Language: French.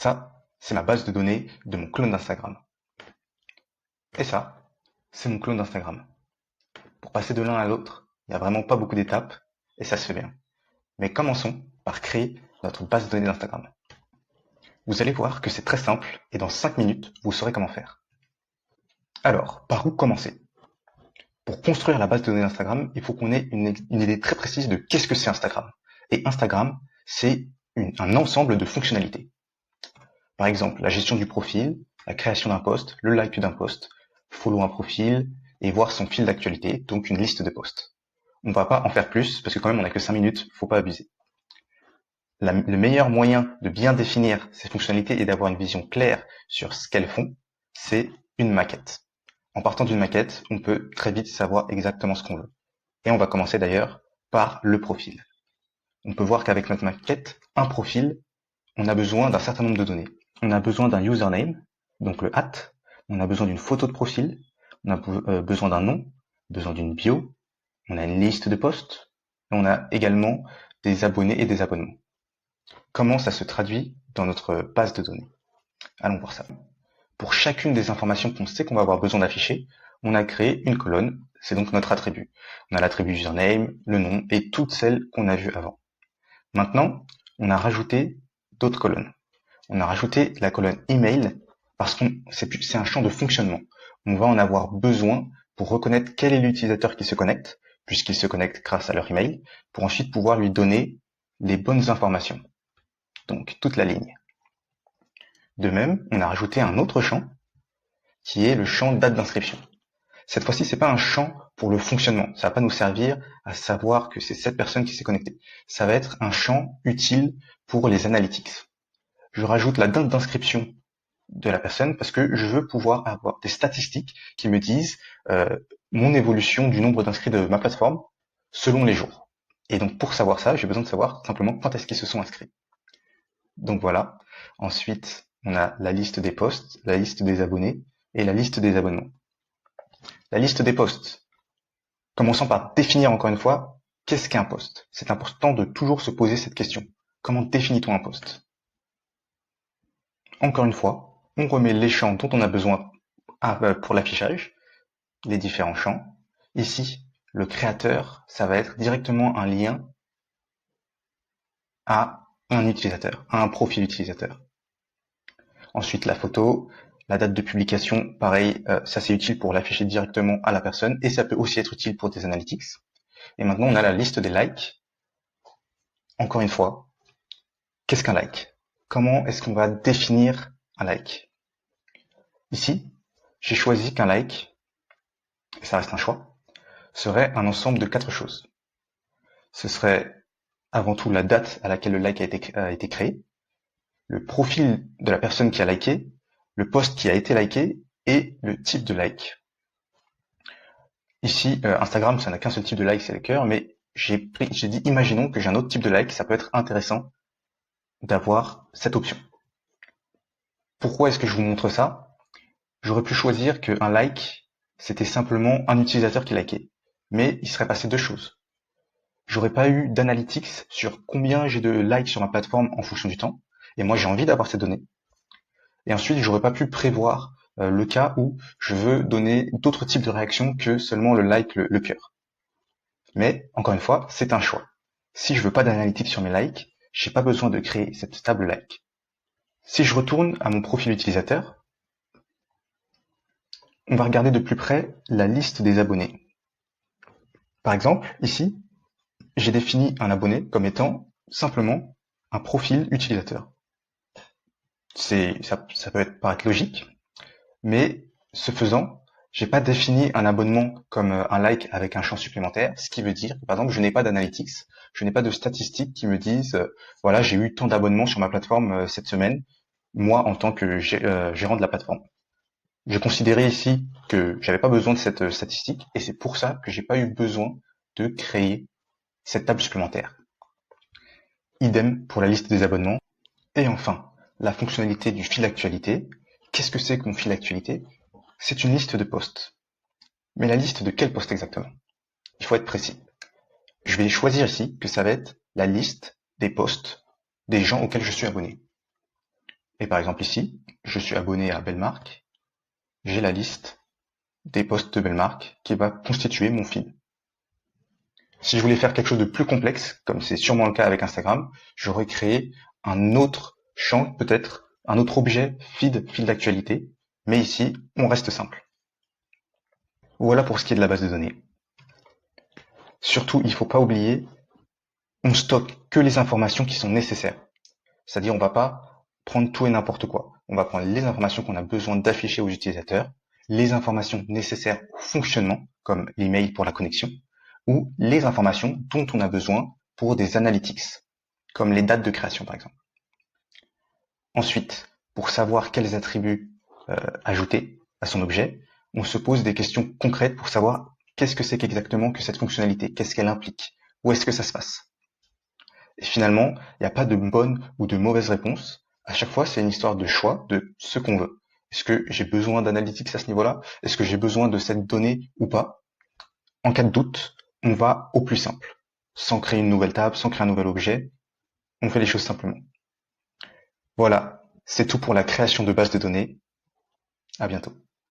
Ça, c'est ma base de données de mon clone d'Instagram. Et ça, c'est mon clone d'Instagram. Pour passer de l'un à l'autre, il n'y a vraiment pas beaucoup d'étapes, et ça se fait bien. Mais commençons par créer notre base de données d'Instagram. Vous allez voir que c'est très simple, et dans 5 minutes, vous saurez comment faire. Alors, par où commencer? Pour construire la base de données d'Instagram, il faut qu'on ait une idée très précise de qu'est-ce que c'est Instagram. Et Instagram, c'est un ensemble de fonctionnalités. Par exemple, la gestion du profil, la création d'un post, le like d'un post, follow un profil et voir son fil d'actualité, donc une liste de posts. On ne va pas en faire plus parce que quand même on n'a que 5 minutes, faut pas abuser. Le meilleur moyen de bien définir ces fonctionnalités et d'avoir une vision claire sur ce qu'elles font, c'est une maquette. En partant d'une maquette, on peut très vite savoir exactement ce qu'on veut. Et on va commencer d'ailleurs par le profil. On peut voir qu'avec notre maquette, un profil, on a besoin d'un certain nombre de données. On a besoin d'un username, donc le @ on a besoin d'une photo de profil, on a besoin d'un nom, besoin d'une bio, on a une liste de posts, et on a également des abonnés et des abonnements. Comment ça se traduit dans notre base de données? Allons voir ça. Pour chacune des informations qu'on sait qu'on va avoir besoin d'afficher, on a créé une colonne, c'est donc notre attribut. On a l'attribut username, le nom et toutes celles qu'on a vues avant. Maintenant, on a rajouté d'autres colonnes. On a rajouté la colonne email parce que c'est un champ de fonctionnement. On va en avoir besoin pour reconnaître quel est l'utilisateur qui se connecte, puisqu'il se connecte grâce à leur email, pour ensuite pouvoir lui donner les bonnes informations. Donc toute la ligne. De même, on a rajouté un autre champ qui est le champ date d'inscription. Cette fois-ci, c'est pas un champ pour le fonctionnement. Ça va pas nous servir à savoir que c'est cette personne qui s'est connectée. Ça va être un champ utile pour les analytics. Je rajoute la date d'inscription de la personne parce que je veux pouvoir avoir des statistiques qui me disent mon évolution du nombre d'inscrits de ma plateforme selon les jours. Et donc pour savoir ça, j'ai besoin de savoir simplement quand est-ce qu'ils se sont inscrits. Donc voilà. Ensuite, on a la liste des posts, la liste des abonnés et la liste des abonnements. La liste des posts. Commençons par définir encore une fois qu'est-ce qu'un post. C'est important de toujours se poser cette question. Comment définit-on un post? Encore une fois, on remet les champs dont on a besoin pour l'affichage, les différents champs. Ici, le créateur, ça va être directement un lien à un utilisateur, à un profil utilisateur. Ensuite, la photo, la date de publication, pareil, ça c'est utile pour l'afficher directement à la personne et ça peut aussi être utile pour des analytics. Et maintenant, on a la liste des likes. Encore une fois, qu'est-ce qu'un like? Comment est-ce qu'on va définir un like? Ici, j'ai choisi qu'un like, et ça reste un choix, serait un ensemble de 4 choses. Ce serait avant tout la date à laquelle le like a été créé, le profil de la personne qui a liké, le post qui a été liké et le type de like. Ici, Instagram, ça n'a qu'un seul type de like, c'est le cœur, mais j'ai dit, imaginons que j'ai un autre type de like, ça peut être intéressant d'avoir cette option. Pourquoi est-ce que je vous montre ça? J'aurais pu choisir qu'un like, c'était simplement un utilisateur qui likait. Mais il serait passé deux choses. J'aurais pas eu d'analytics sur combien j'ai de likes sur ma plateforme en fonction du temps. Et moi, j'ai envie d'avoir ces données. Et ensuite, j'aurais pas pu prévoir le cas où je veux donner d'autres types de réactions que seulement le like, le cœur. Mais, encore une fois, c'est un choix. Si je veux pas d'analytics sur mes likes, j'ai pas besoin de créer cette table like. Si je retourne à mon profil utilisateur, on va regarder de plus près la liste des abonnés. Par exemple, ici, j'ai défini un abonné comme étant simplement un profil utilisateur. Ça peut paraître logique, mais ce faisant, j'ai pas défini un abonnement comme un like avec un champ supplémentaire, ce qui veut dire que, par exemple, je n'ai pas d'analytics, je n'ai pas de statistiques qui me disent, voilà, j'ai eu tant d'abonnements sur ma plateforme cette semaine, moi en tant que gérant de la plateforme. J'ai considéré ici que j'avais pas besoin de cette statistique et c'est pour ça que j'ai pas eu besoin de créer cette table supplémentaire. Idem pour la liste des abonnements. Et enfin, la fonctionnalité du fil d'actualité. Qu'est-ce que c'est que mon fil d'actualité? C'est une liste de posts. Mais la liste de quels posts exactement? Il faut être précis. Je vais choisir ici que ça va être la liste des posts des gens auxquels je suis abonné. Et par exemple ici, je suis abonné à Bellemarque, j'ai la liste des posts de Bellemarque qui va constituer mon feed. Si je voulais faire quelque chose de plus complexe, comme c'est sûrement le cas avec Instagram, j'aurais créé un autre champ, peut-être un autre objet fil d'actualité, mais ici, on reste simple. Voilà pour ce qui est de la base de données. Surtout, il ne faut pas oublier, on stocke que les informations qui sont nécessaires. C'est-à-dire, on ne va pas prendre tout et n'importe quoi. On va prendre les informations qu'on a besoin d'afficher aux utilisateurs, les informations nécessaires au fonctionnement, comme l'email pour la connexion, ou les informations dont on a besoin pour des analytics, comme les dates de création par exemple. Ensuite, pour savoir quels attributs ajouter à son objet, on se pose des questions concrètes pour savoir qu'est-ce que c'est qu'exactement que cette fonctionnalité, qu'est-ce qu'elle implique, où est-ce que ça se passe. Et finalement, il n'y a pas de bonne ou de mauvaise réponse. À chaque fois, c'est une histoire de choix de ce qu'on veut. Est-ce que j'ai besoin d'analytics à ce niveau-là? Est-ce que j'ai besoin de cette donnée ou pas? En cas de doute, on va au plus simple. Sans créer une nouvelle table, sans créer un nouvel objet, on fait les choses simplement. Voilà, c'est tout pour la création de bases de données. À bientôt.